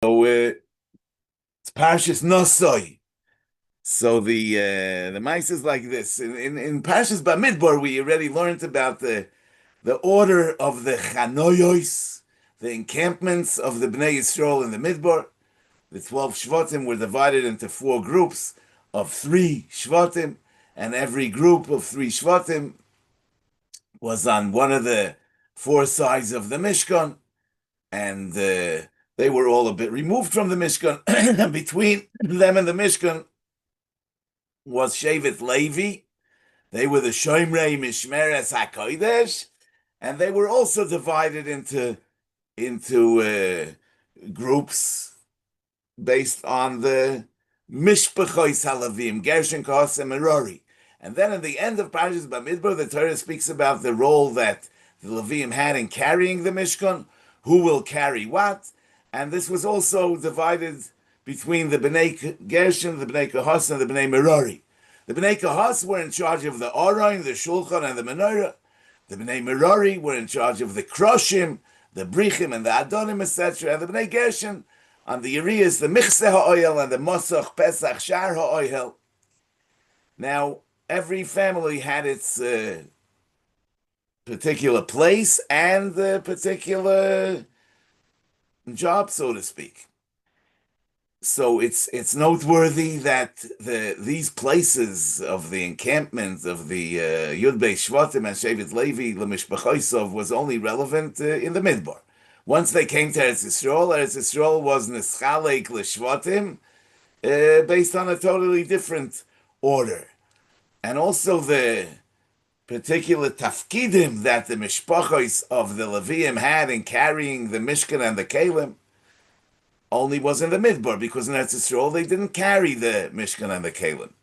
So it's Parshas Naso. So the mice is like this. In Parshas Bamidbar, we already learned about the order of the Chanoyos, the encampments of the Bnei Yisrael in the Midbar. The 12 Shvatim were divided into four groups of three Shvatim, and every group of three Shvatim was on one of the four sides of the Mishkan, and they were all a bit removed from the Mishkan. Between them and the Mishkan was Shevet Levi. They were the Shomrei Mishmeres HaKodesh, and they were also divided into groups based on the Mishpachois Halavim, Gershon, Kohos, and Merari. And then at the end of Parashas Bamidbar, the Torah speaks about the role that the Levim had in carrying the Mishkan, who will carry what, and this was also divided between the Bnei Gershon, the Bnei Kohos, and the Bnei Merari. The Bnei Kohos were in charge of the Aron, the Shulchan, and the Menorah. The Bnei Merari were in charge of the Kroshim, the Brichim, and the Adonim, etc. And the Bnei Gershon on the Urias, the Michse HaOyel, and the Mosach Pesach Shar HaOyel. Now, every family had its particular place and the particular job, so to speak. So it's noteworthy that these places of the encampment of the Yud Beis Shvatim and Shevet Levi Lemishpachoisov was only relevant in the Midbar. Once they came to Eretz Yisrael was Neschalek L'Shvatim based on a totally different order. And also the particular tafkidim that the mishpachos of the Leviim had in carrying the Mishkan and the Kalim only was in the Midbar, because in Eretz Yisrael they didn't carry the Mishkan and the Kalim.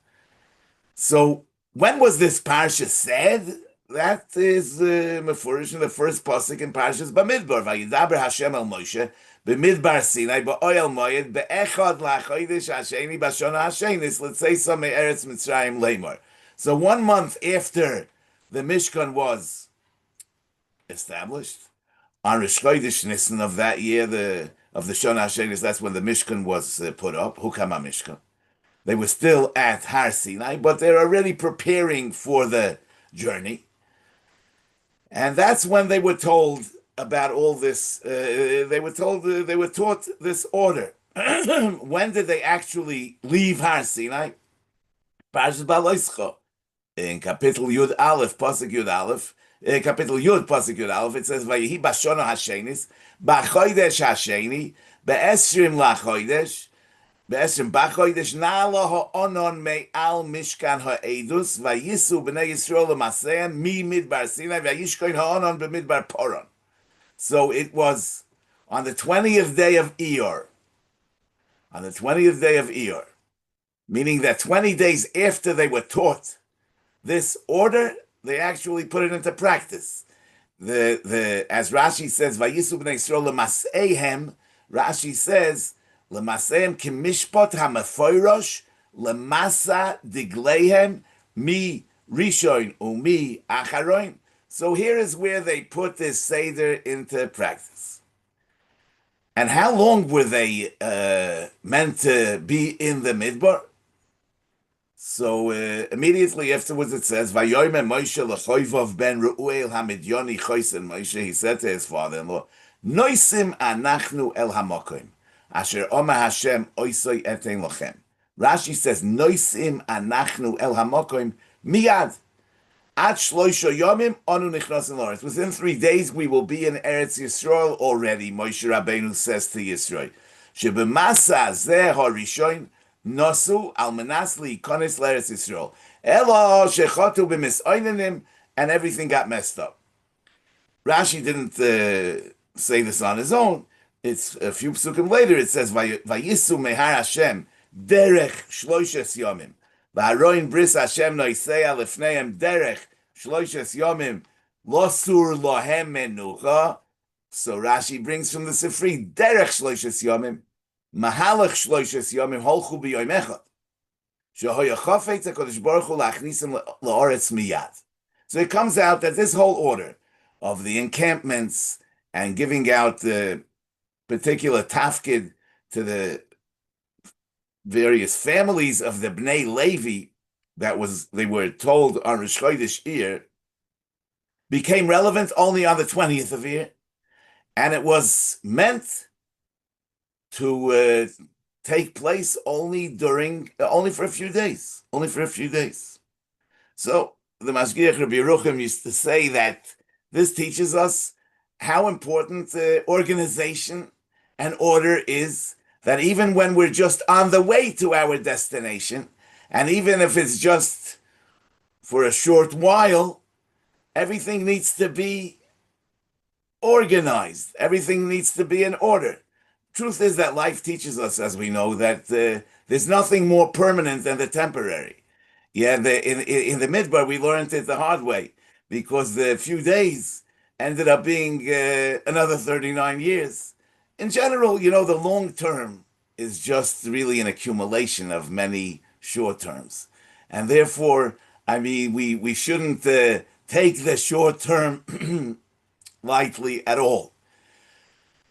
So when was this parsha said? That is mefurish in the first pasuk in Parshas Bamidbar. Vayidaber Hashem el Moshe b'Midbar Sinai ba'Oyel Moed be'Echad la'Chodesh Hasheni b'Shana Hashenis l'Tzeisa me'Eretz Mitzrayim Leimor. So 1 month after the Mishkan was established, on Rosh Chodesh Nisan of that year, of the Shana Hashenis, that's when the Mishkan was put up. Hukama Mishkan. They were still at Har Sinai, but they're already preparing for the journey. And that's when they were told about all this. They were taught this order. When did they actually leave Har Sinai? Parshas Baloischa. In Kapitel Yud Aleph, Pasuk Yud Aleph, Kapitel Yud, Pasuk Yud Aleph, it says, Vayehi Bashona Hashenis, B'chodesh Hasheni, Be'esrim LaChodesh, Be'esrim B'chodesh, Na'ala ha'onon me'al Mishkan ha'edus, Vayisu B'nei Yisrael l'maseim, mi midbar Sinai, Vayishkoin ha'onon b'midbar Poron. So it was on the 20th day of Iyar, on the 20th day of Iyar, meaning that 20 days after they were taught this order, they actually put it into practice. As Rashi says, Vayisu b'nei Yisrael l'maseihem, Rashi says, l'maseihem kimishpot ha'mefoirosh, l'masa digleihem, mi rishon umi acharon. So here is where they put this Seder into practice. And how long were they meant to be in the Midbar? So immediately afterwards it says, Vayomer Moshe lechoivav ben Reuel hamidyoni choisen Moshe, he said to his father-in-law, Noisim anachnu el hamokim, asher Omer Hashem oisoi etein lochem. Rashi says, Noisim anachnu el hamokim miyad. At shloisha yomim anu nichnasin l'oretz. Within 3 days we will be in Eretz Yisrael already, Moshe Rabbeinu says to Yisrael. Shebemasa zeh harishon Naso al menasli konis l'Eretz Yisrael. Elo shechotu b'misoinenim, and everything got messed up. Rashi didn't say this on his own. It's a few psukim later. It says, Vayisu mehar Hashem derech shloishes yomim. V'haroin bris Hashem noiseya lefneim derech shloishes yomim losur lohem menucha. So Rashi brings from the Sifri derech shloishes yomim. Mahalach shloishes yomim holchu b'yoyim echad. Shehoya chafetz HaKadosh Baruch Hu lachnisim la'oretz miyad. So it comes out that this whole order of the encampments and giving out the particular tafkid to the various families of the Bnei Levi they were told on Rosh Chodesh Iyar became relevant only on the 20th of Iyar, and it was meant to take place only for a few days, So the Mashgiach Rabbi Yerucham used to say that this teaches us how important organization and order is, that even when we're just on the way to our destination, and even if it's just for a short while, everything needs to be organized. Everything needs to be in order. Truth is that life teaches us, as we know, that there's nothing more permanent than the temporary. Yeah, in the Midbar, we learned it the hard way, because the few days ended up being another 39 years. In general, the long term is just really an accumulation of many short terms. And therefore, I mean, we shouldn't take the short term lightly at all.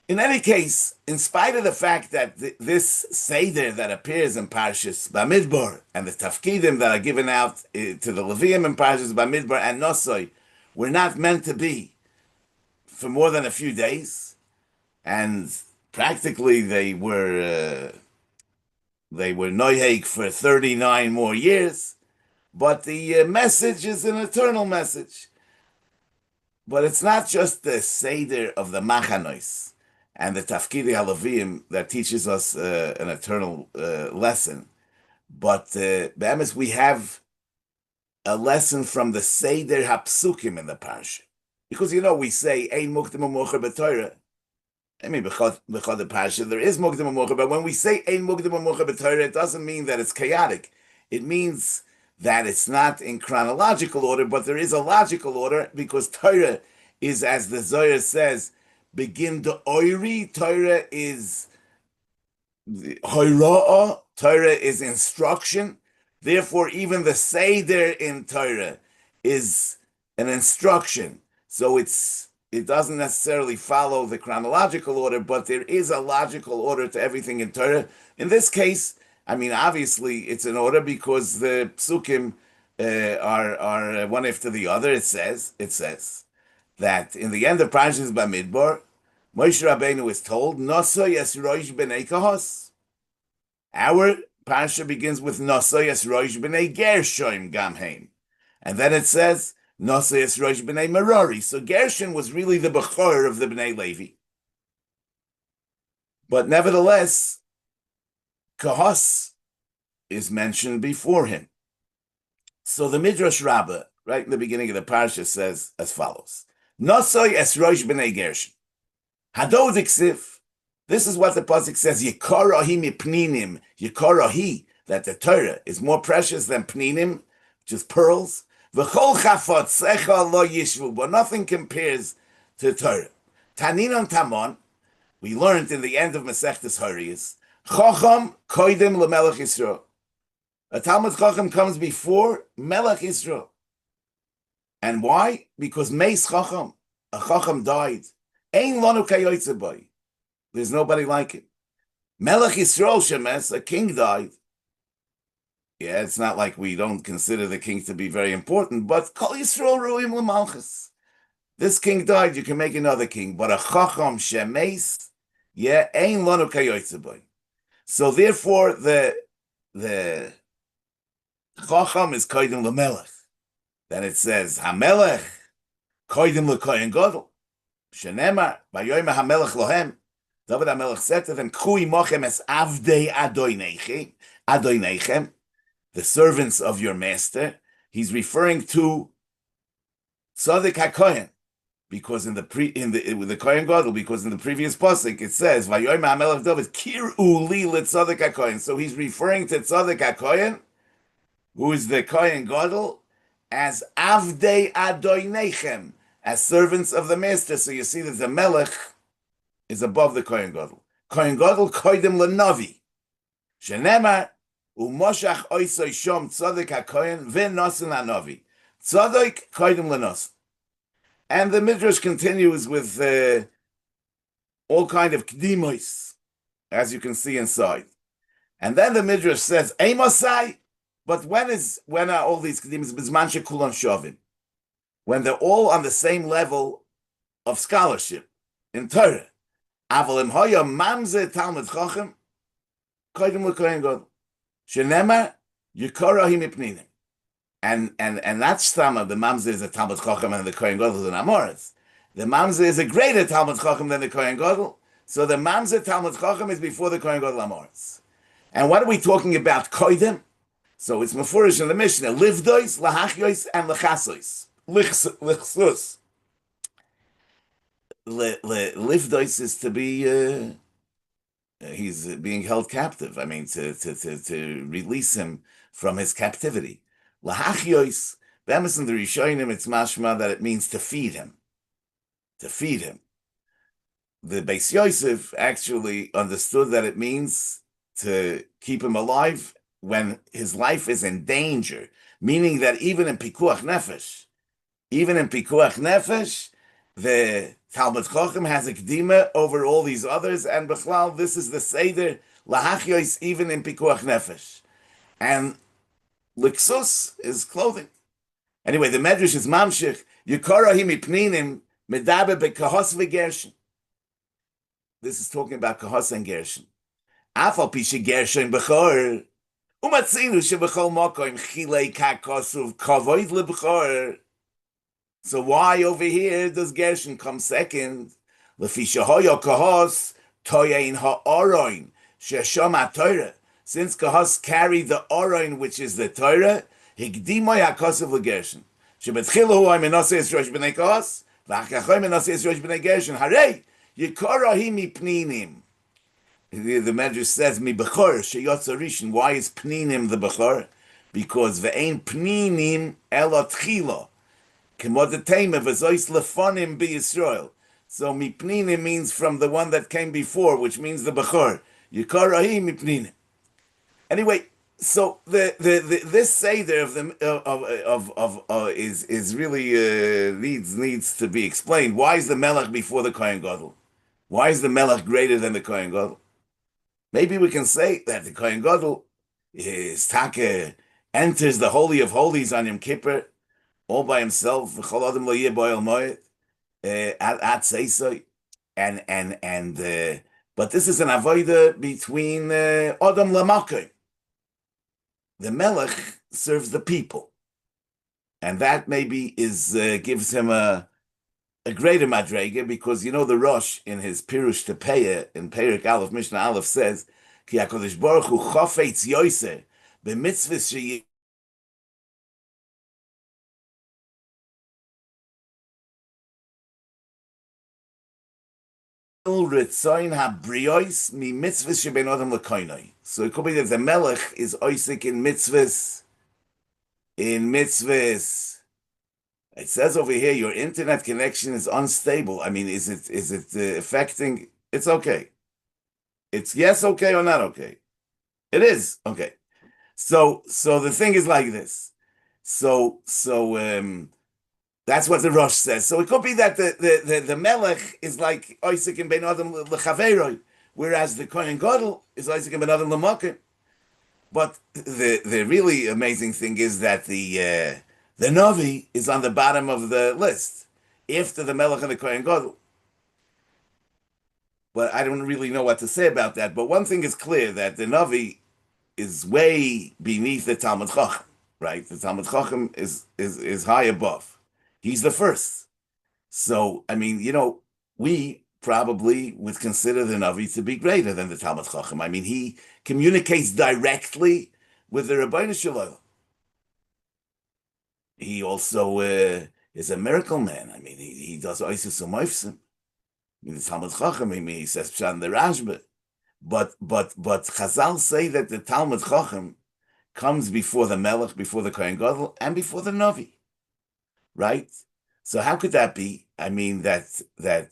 In any case, in spite of the fact that this Seder that appears in Parshas Bamidbar and the Tafkidim that are given out to the Levium in Parshas Bamidbar and Naso were not meant to be for more than a few days, and practically they were noyeg for 39 more years, but the message is an eternal message. But it's not just the Seder of the Machanos and the Tafkidi Halavim that teaches us an eternal lesson, but Be'emes, we have a lesson from the Seder Hapsukim in the Parsha. Because, we say, Ein Mukdim U'Mocher B'Torah. I mean, b'chad the Parsha, there is Mukdim U'Mocher, but when we say Ein Mukdim U'Mocher B'Torah, it doesn't mean that it's chaotic. It means that it's not in chronological order, but there is a logical order, because Torah is, as the Zohar says, begin the oiri. Torah is hoira'ah. Torah is instruction. Therefore, even the Seder in Torah is an instruction. So it doesn't necessarily follow the chronological order, but there is a logical order to everything in Torah. In this case, I mean, obviously, it's an order because the psukim are one after the other. It says that in the end of Parshas Bamidbar, Moshe Rabbeinu is told, Naso Yesroish b'nei Kahos. Our Parsha begins with Naso Yesroish b'nei Gershom Gamheim. And then it says, Naso Yesroish b'nei Merari. So Gershon was really the Bechor of the Bnei Levi. But nevertheless, Kahos is mentioned before him. So the Midrash Rabbah, right in the beginning of the Parsha, says as follows. Naso Yesroish b'nei Gershon. Hadod iksiv. This is what the pasuk says. Yikarahi mipninim. Yikarahi, that the Torah is more precious than pninim, which is pearls. V'chol chafotzecha lo yishvu. But nothing compares to Torah. Taninon tamon. We learned in the end of Masechtas Hariyas. Chacham koidim lemelech Yisrael. A Talmud Chacham comes before Melech Yisrael. And why? Because Meis Chacham, a Chacham died. Ein lanu kayotze boy. There's nobody like it. Melech Yisrael shemes, a king died. Yeah, it's not like we don't consider the king to be very important, but Kol Yisrael ruim l'malchus. This king died, you can make another king. But a Chacham shemes, yeah, ein lanu kayotze boy. So therefore, the Chacham is koidim l'melech. Then it says, HaMelech koidim l'kohen gadol. Shenemar, Vayoyma HaMelech lohem. David HaMelech said to them, K'hui mochem es avdei adoinechem, the servants of your master. He's referring to Tzaddik HaKohen, because in the Kohen Gadol, because in the previous pasuk it says, Vayoyma HaMelech David, Kir'u li leTzaddik HaKohen. So he's referring to Tzaddik HaKohen, who is the Kohen Gadol, as Avdei Adoinechem, as servants of the master. So you see that the Melech is above the Kohen Gadol. Kohen Gadol koidim leNavi. Shenemar u'moshach oisoi shom tzaddik haKohen v'nosen haNavi. Tzaddik koidim leNosen. And the Midrash continues with all kind of kdimos. as you can see inside. And then the Midrash says, Amosai, but when are all these Kedim Bizman Shekulon Shovim? When they're all on the same level of scholarship in Torah. Avalim Hoya Mamze Talmud Chochem, Koidim L'Kohen Gadol. Shenemar, Yikorahim Ipninim. And that's Stama, the Mamze is a Talmud Chochem and the Kohen Gadol is an Amoritz. The Mamze is a greater Talmud Chochem than the Kohen Gadol. So the Mamze Talmud Chochem is before the Kohen Gadol Amoritz. And what are we talking about? Koidim? So it's Mefurish in the Mishnah. Livdois, Lahachyois, and Lechasois. Lichsus. Livdois is to be, he's being held captive. I mean, to release him from his captivity. Lahachyois, Bemis in the Rishonim, it's mashma that it means to feed him. To feed him. The Beis Yosef actually understood that it means to keep him alive when his life is in danger, meaning that even in Pikuach Nefesh, the Talmud Chochem has a Kedima over all these others, and Bechlal, this is the Seder, Lahachyois, even in Pikuach Nefesh. And Lixus is clothing. Anyway, the Medrash is Mamshich, Yikorahim Ipninim, Medabe Bekahos V'Gershin. This is talking about Kahos and Gershin. Afal Pishe Gershin Bechor, Umatzinu Shebechol Mokoim Chilei Kakosuv Kavoid LeBechor. So why over here does Gershin come second? Lefisha Hoyo Kahos Toyein HaOroin Shesham HaTorah. Since Kahos carried the Oroin, which is the Torah, Higdimoy HaKosuv LeGershin. Shebetchilu Hoy Menaseh Yisrosh B'nei Kahos, V'achachoi Menaseh Yisrosh B'nei Gershin. Harei Yikorahim Ipninim. The Medrash says, Mi Bechor, Sheyotza Rishon. Why is Pninim the Bechor? Because Ve'ein Pninim Elot Chilo. K'modetema V'zois Lefonim B'Yisrael. So Mi Pninim means from the one that came before, which means the Bechor. Yikorahim Mi Pninim. Anyway, so this seder of the is really needs to be explained. Why is the Melech before the Kohen Gadol? Why is the Melech greater than the Kohen Gadol? Maybe we can say that the Kohen Gadol is enters the Holy of Holies on Yom Kippur all by himself. But this is an avodah between Adam Lamakai. The Melech serves the people, and that maybe is gives him a greater madrega, because you know the Rosh in his Pirush to Peah in Perek Aleph Mishnah Aleph says Ki HaKadosh Baruch Hu chofetz yoser b'mitzvahs sheyi Ritzayin habriois mi mitzvahs sheben adam lekoinoi. So it could be that the Melech is oisik in mitzvahs. It says over here your internet connection is unstable. I mean, is it affecting? It's okay. It's yes okay or not okay. It is okay. So the thing is like this. So that's what the Rosh says. So it could be that the Melech is like Isaac and Ben Adam lechaveroi, whereas the Kohen Gadol is Isaac and Ben Adam lemakir. But the really amazing thing is that the Navi is on the bottom of the list after the Melech and the Kohen Gadol. But I don't really know what to say about that. But one thing is clear, that the Navi is way beneath the Talmud Chacham, right? The Talmud Chacham is high above. He's the first. So, I mean, you know, we probably would consider the Navi to be greater than the Talmud Chacham. I mean, he communicates directly with the Rebbeinu Shalom. He also is a miracle man. I mean, he does Oisus Umayfsim. I mean, the Talmud Chacham, I mean, he says Pshan the Rashba. But Chazal say that the Talmud Chacham comes before the Melech, before the Kohen Gadol, and before the Navi. Right? So how could that be? I mean, that if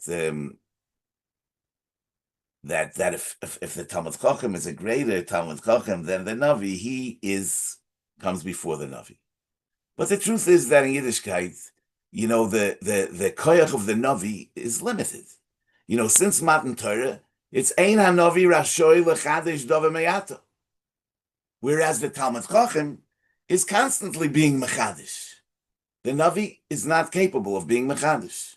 the Talmud Chacham is a greater Talmud Chacham than the Navi, he comes before the Navi. But the truth is that in Yiddishkeit, you know, the koyach of the Navi is limited. You know, since Matan Torah, It's Ein Hanavi Rashoy Lechadesh Dove Meyato. Whereas the Talmud Chacham is constantly being Mechadish. The Navi is not capable of being Mechadish.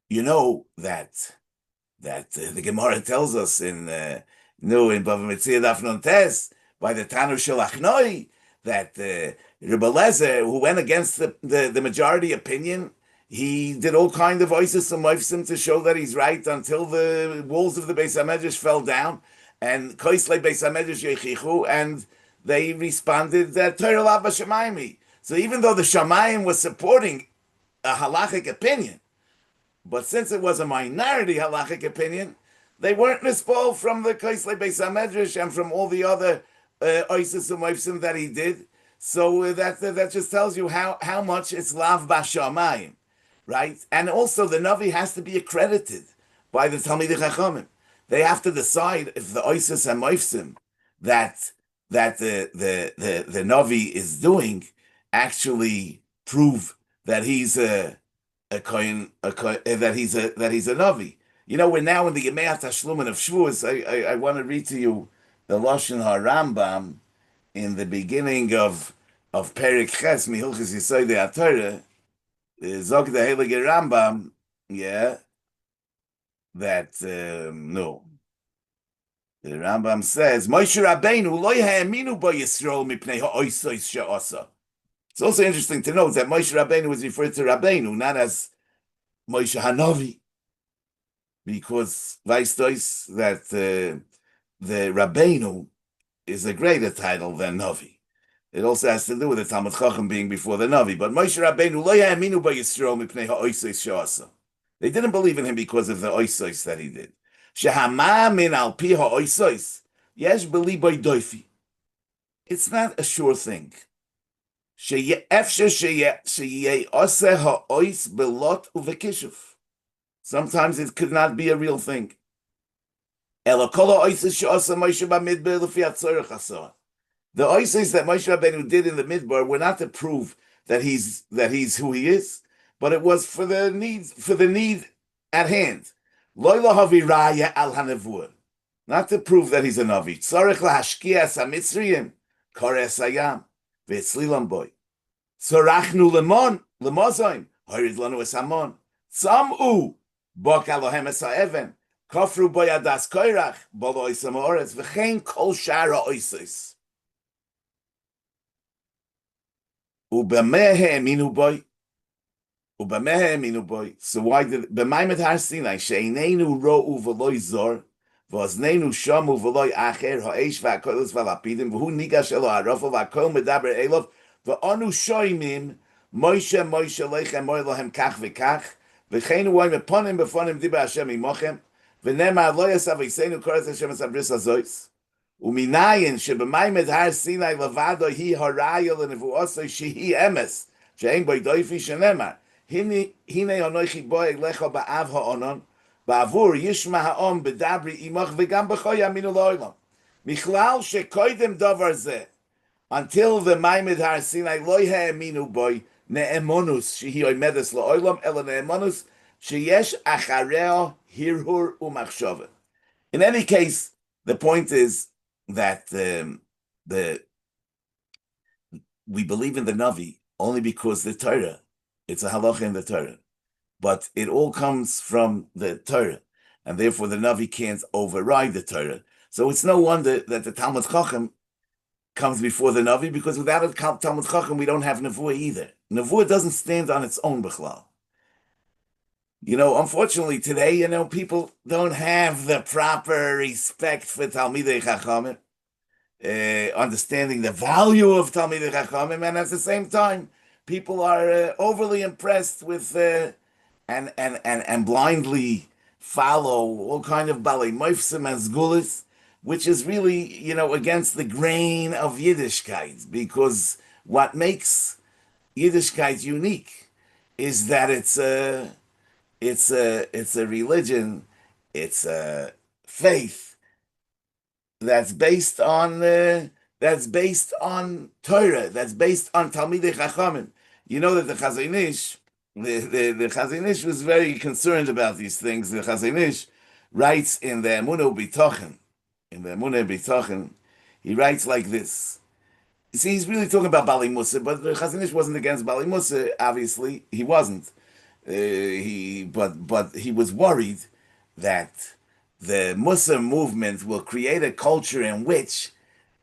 You know that the Gemara tells us in Bava Metzia Daf Nun Tes by the Tanu Shalachnoi that Rebbe Lezer, who went against the majority opinion, he did all kind of oisis and moifsim to show that he's right until the walls of the Beis Hamedrash fell down and Koisle Beis Hamedrash Yechichu, and they responded that Torah Lav Shamayim. So even though the Shamayim was supporting a halachic opinion, but since it was a minority halachic opinion, they weren't nispol from the Kaisle Beis Hamedrash and from all the other oisis and moifsim that he did. So that just tells you how much it's lav bashamayim, right? And also the Navi has to be accredited by the Talmidei Chachamim. They have to decide if the oisis and moifsim that the Navi is doing actually prove that he's a kohen, that he's a navi. You know, we're now in the Yemei Tashlumin of Shavuos. I want to read to you the Lashon HaRambam in the beginning of Perik Ches Mihilchis Yisodei HaTorah. Zog the Heilige Rambam, yeah, that no. The Rambam says, Moshe Rabbeinu lo ha'aminu bo Yisrael mipnei ha'oisos she'asa. It's also interesting to note that Moshe Rabbeinu was referred to Rabbeinu, not as Moshe Hanavi, because Weistois that the Rabbeinu is a greater title than Navi. It also has to do with the Talmud Chacham being before the Navi. But Moshe Rabbeinu lo ya'aminu bo Yisrael mipnei ha'oisos she'asa. They didn't believe in him because of the oisos that he did. Shehamamin al pi ha'oisos yesh beli bo doifi. It's not a sure thing. Sometimes it could not be a real thing. The oises that Moshe Rabbeinu did in the Midbar were not to prove that he's who he is, but it was for the need at hand. Not to prove that he's a Navi. V'etzlilam boy. Sorachnu lemozoin. Horid lanu es hamon. Tzam'u. Bok alohem es ha'even. Kofru boy adas koirach. Bolo oisam ha'oretz. V'chein kol shar ha'oisos. Ubameh ha'eminu boy. So why did b'maimed har Sinai she'einenu ro'u v'loi zor v'oznenu shamu v'loi acher ha'esh v'hakolos v'lapidim v'hu nigash elo ha'rofel v'hakol medaber elov v'onu shoymim Moshe lechem moy lohem kach v'kach v'cheinu woy meponim b'fonim diber Hashem imochem v'nemar lo yasav v'yiseinu koretz Hashem es abris hazois u'minayin sheb'maimed har Sinai levado hi haraya l'nevuosoi shehi emes she'en boi doifi shenemar Hine anoichi boy lecho ba'av ha'onon ba'avur yishma ha'om bedabri imach v'gam b'choy yaminu lo'olam michlal shekoidem davar zeh until the Maimed Har Sinai lo ha'aminu boy ne'emonus shehi oimedes lo'olam ela ne'emonus sheyesh achareo hirhur u'machshove. In any case, the point is that we believe in the Navi only because the Torah. It's a halacha in the Torah, but it all comes from the Torah, and therefore the Navi can't override the Torah. So it's no wonder that the Talmud Chacham comes before the Navi, because without a Talmud Chacham, we don't have Nevuah either. Nevuah doesn't stand on its own, Bichlal. Unfortunately today, people don't have the proper respect for Talmidei Chachamim, understanding the value of Talmidei Chachamim, and at the same time, people are overly impressed with and blindly follow all kind of balei moifsim and zgulis, which is really against the grain of Yiddishkeit, because what makes Yiddishkeit unique is that it's a religion, it's a faith that's based on Torah, that's based on Talmidei Chachamim. You know that the Chazon Ish was very concerned about these things. The Chazon Ish writes in the Emunah B'Tochen, he writes like this. You see, he's really talking about Bali Musa, but the Chazon Ish wasn't against Bali Musa. Obviously, he wasn't. But he was worried that the Musa movement will create a culture in which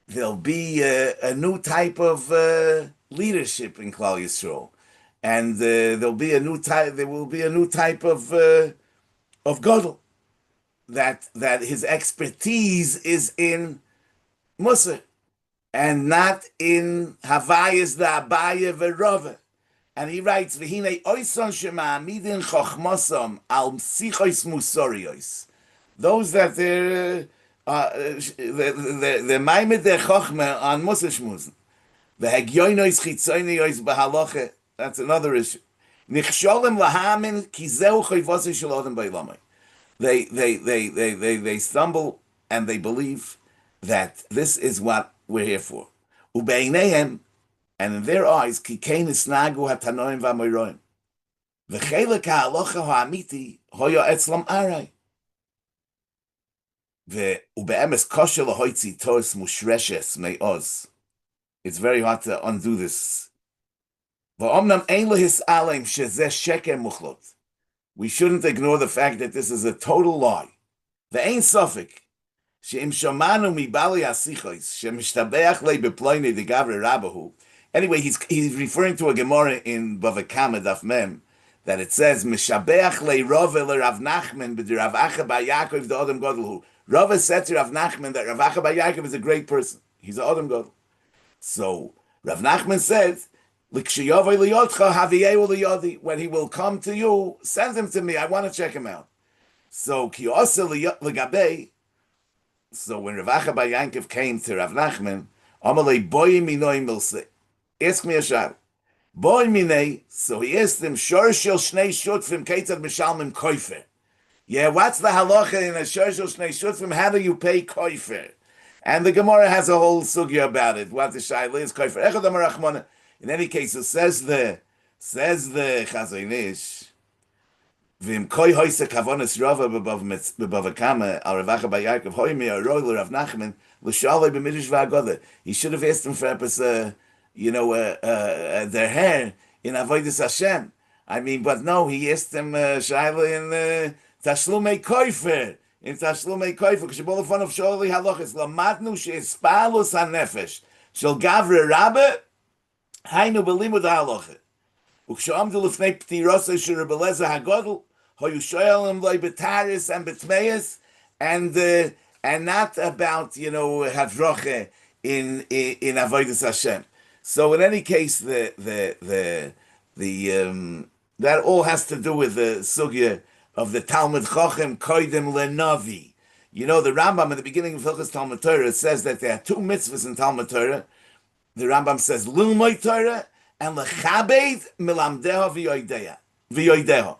there'll be a new type of leadership in Klal Yisrael, and there'll be a new type. There will be a new type of gadol that his expertise is in Musa and not in Havayas the Abaya Verova. And he writes, "V'hinei oison shema midin chochmosom al psichos musorios." Those that the maimed der chochma on Musa shmuzen. The hegyoinois chitzoinois bahaloche. That's another issue. Nichsholem lahamin kizeu choivose shalodem beilamai. They stumble and they believe that this is what we're here for. Ubeinehem, and in their eyes, kikein isnagu hatanoim v'amoyroim. V'chelek ha'alocha ha'amiti hoya etzlam aray. Ube'emes kosher lahoitzi tos mushreshes me'oz. It's very hard to undo this. V'omnam ein lehis aleim shezeh sheker muchlot. We shouldn't ignore the fact that this is a total lie. The ain't suffix. She'im shamanu mi bali asichos shemishtabeach le beploine de gavre rabahu. Anyway, he's referring to a Gemara in Bava Kama Daf Mem that it says Mishabeach le Rove le Rav Nachman b'di Rav Acha bar Yaakov the Adam Gadol. Rove said to Rav Nachman that Rav Acha bar Yaakov is a great person. He's an Adam Gadol. So Rav Nachman said, when he will come to you, send him to me. I want to check him out. So so when Rav Acha bar Yaakov came to Rav Nachman, Amalei boy minoy milse. Ask me a shot. Boy mine, so he asked him, Shor shel shnei shutfim ketzad mishalmim koifer. Yeah, what's the halacha in a shor shel shnei shutfim? How do you pay koifer? And the Gemara has a whole sugya about it. What the shayla is koifer. Echad amar Rachmana. In any case, it says the Chazon Ish, V'im koi hoyse kavonis rava b'bava kama al Rav Acha bar Yaakov hoy me a roiler Rav Nachman l'shaloi b'midrash v'agoda. He should have asked him for their hair in avodas Hashem. I mean, but no, he asked him shayla in tashlumei koifer. In tashlumei koifer, k'shebol lefon of sholei halachas lamadnu she'espalus hanefesh shel gavre rabbe haynu belimud halacha. Uksha'amdu lefnei ptirosei shel Rebbe Lezer hagadol hoyu shoyelim loy betaris and betmeis and not about hadroche in avodas Hashem. So in any case, that all has to do with the sugya of the Talmud Chochem koydem lenavi. The Rambam at the beginning of Hilchos Talmud Torah says that there are two mitzvahs in Talmud Torah. The Rambam says lilmod Torah and lechabed milamdeha v'yoideha.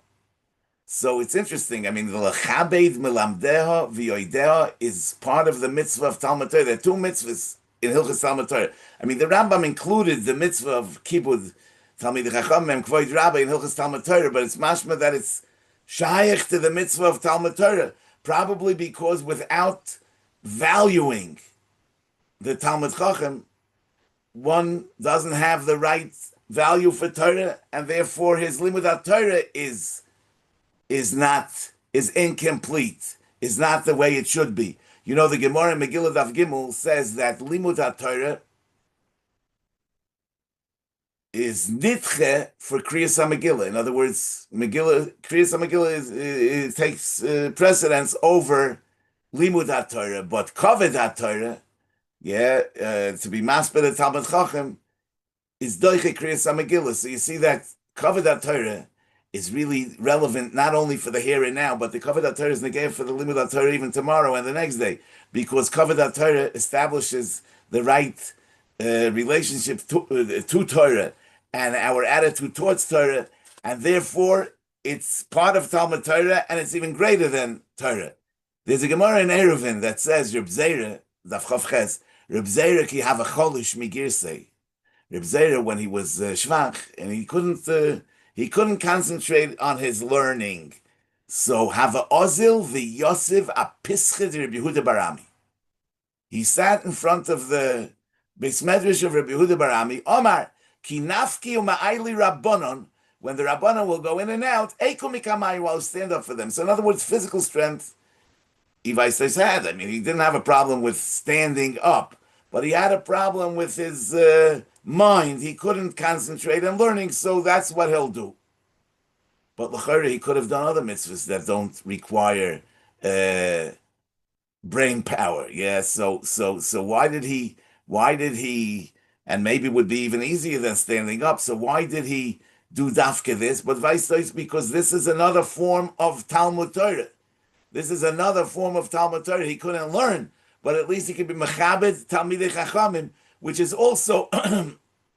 So it's interesting. I mean, the lechabed milamdeha v'yoideha is part of the mitzvah of Talmud Torah. There are two mitzvahs in Hilchos Talmud Torah. I mean, the Rambam included the mitzvah of kibud Talmid Chachamim Kvoid Rabbi in Hilchos Talmud Torah, but it's mashma that it's shaykh to the mitzvah of Talmud Torah, probably because without valuing the Talmud Chacham, one doesn't have the right value for Torah, and therefore his limud Torah is incomplete, is not the way it should be. The Gemara in Megillah Daf Gimel says that limud Torah is nitche for Kriyas HaMegillah. In other words, Kriyas HaMegillah takes precedence over limud Torah, but kavod Torah, to be masped at Talmud Chacham, is doiche Kriyas HaMegillah. So you see that kavod Torah is really relevant not only for the here and now, but the kavod Torah is negay for the limud Torah even tomorrow and the next day, because kavod Torah establishes the right relationship to Torah and our attitude towards Torah, and therefore it's part of Talmud Torah, and it's even greater than Torah. There's a Gemara in Eruvin that says, Reb Zera, Daf Chav Ches, Reb Zera ki have a cholish migirsei. Reb Zera, when he was shvach, and he couldn't concentrate on his learning, So have a ozil the Yosef a pischid Rabbi Yehuda Barami. He sat in front of the Beis Medrash of Rabbi Yehuda Barami. Omar ki nafki uma'ayli rabbanon. When the rabbanon will go in and out, eikum mikamai will stand up for them. So in other words, physical strength. Ivaistais had. I mean, he didn't have a problem with standing up, but he had a problem with his mind. He couldn't concentrate on learning, so that's what he'll do. But l'chayre, he could have done other mitzvahs that don't require brain power. Yeah. So why did he? Why did he? And maybe it would be even easier than standing up. So why did he do dafke this? But vaistais, because this is another form of Talmud Torah. This is another form of Talmud Torah. He couldn't learn, but at least he could be mechabed Talmidei Chachamim, which is also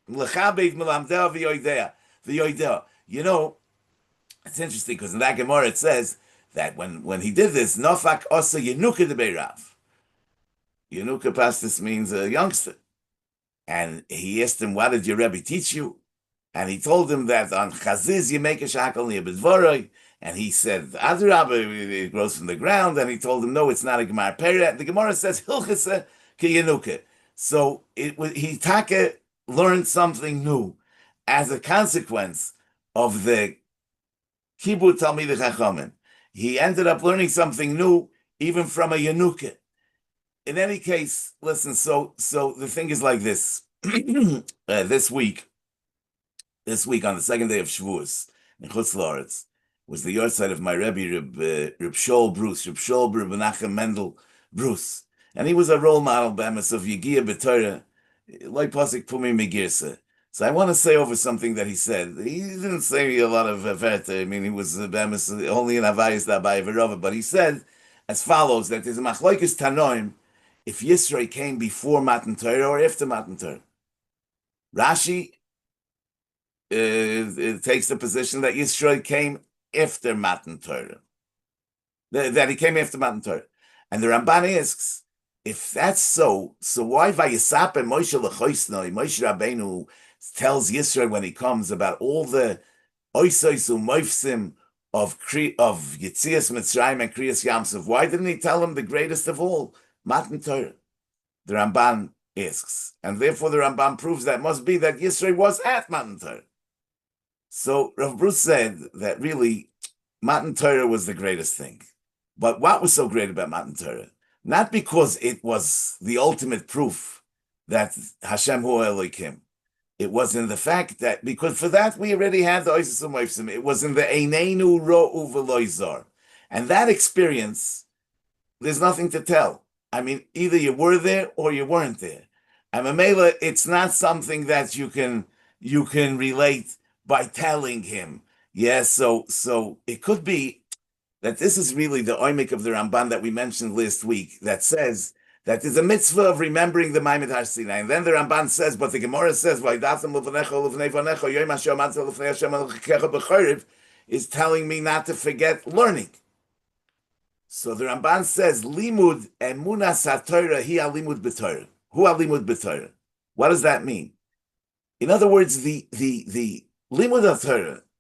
mechabed melamdeh v'yoideh. You know, it's interesting because in that Gemara it says that when he did this, Nofak Osa Yenuka de Beirav. Yenuka Pastis means a youngster. And he asked him, what did your Rebbe teach you? And he told him that on Chaziz you make a shakal niyabedvoroi. And he said, Adrabah, it grows from the ground. And he told him, no, it's not a Gemara Pera. The Gemara says, Hilchasa Kiyanuka. So he Taka learned something new as a consequence of the Kibut Talmidei Chachamim. He ended up learning something new, even from a Yanuka. In any case, listen, so the thing is like this. This week on the second day of Shavuos in Chutz La'aretz, was the yahrzeit of my Rebbe, Reb Shaul Bruce, Reb Shaul Menachem Mendel Bruce. And he was a role model, Bemis, of Yegia B'Torah, like Pasik Pumi Megirsa. So I want to say over something that he said. He didn't say a lot of Verte. I mean, he was Bemis only in Havayis Dabai Verova, but he said as follows, that there's a Machlokes Tanoim, if Yisro came before Matan Torah or after Matan Torah. Rashi it takes the position that Yisro came after Matan Torah, that he came after Matan Torah. And the Ramban asks, if that's so why Vayisape Moshe L'choisnoi, Moshe Rabbeinu tells Yisro when he comes about all the oisos u'moifsim of Yitzias Mitzrayim and Kriyas Yamsuf, why didn't he tell him the greatest of all, Matan Torah? The Ramban asks, and therefore the Ramban proves that must be that Yisro was at Matan Torah. So Rav Bruce said that really Matan Torah was the greatest thing. But what was so great about Matan Torah? Not because it was the ultimate proof that Hashem Hu Elokim. It was in the fact that, because for that we already had the Oisus U'Moifsim. It was in the Eineinu Ro'u V'Loizar. And that experience, there's nothing to tell. I mean, either you were there or you weren't there. And Mamela, it's not something that you can relate by telling him. Yes, so it could be that this is really the oimik of the Ramban that we mentioned last week, that says that there's a mitzvah of remembering the Maimed Har Sinai. And then the Ramban says, but the Gemara says, is telling me not to forget learning. So the Ramban says, Limud emunas haTorah hi alimud b'Torah. Hu alimud b'Torah. What does that mean? In other words, the limud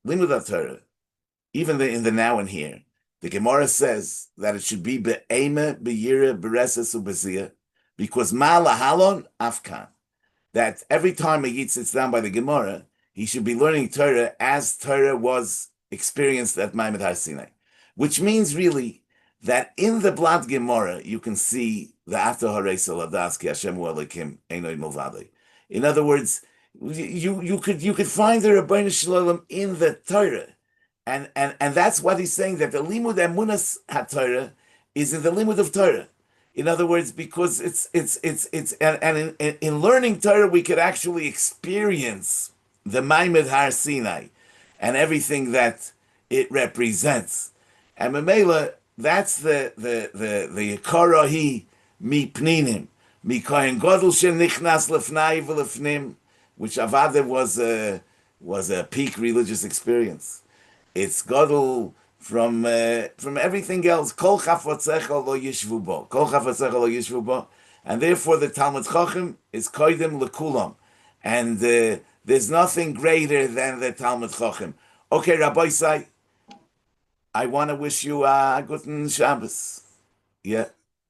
haTorah, even in the now and here, the Gemara says that it should be be'ema, be'yira, be'reses, u'beziyah, because ma lahalon afkan. That every time a Yid sits down by the Gemara, he should be learning Torah as Torah was experienced at Maimed Har Sinai. Which means really that in the Blad Gemara, you can see the Ata Hareisa Ladas Ki Hashem Hu Elokim Einoi Milvadei. In other words, you could find the Rabbeinu Shalom in the Torah. And that's what he's saying, that the limud emunas haTorah is in the limud of Torah. In other words, because in learning Torah we could actually experience the Maimed Har Sinai and everything that it represents. And Mamela, that's the Yekarahi mi pninim, mi kohen gadol shenichnas lefnai v'lefnim, which Avada was a peak religious experience. It's gadol from everything else. Kol chafotzecha lo yishvu bo. Kol chafotzecha lo yishvu bo. And therefore the Talmud Chacham is koidem lekulam. And there's nothing greater than the Talmud Chacham. Okay, Rabbi Say, I want to wish you a guten Shabbos. Yeah.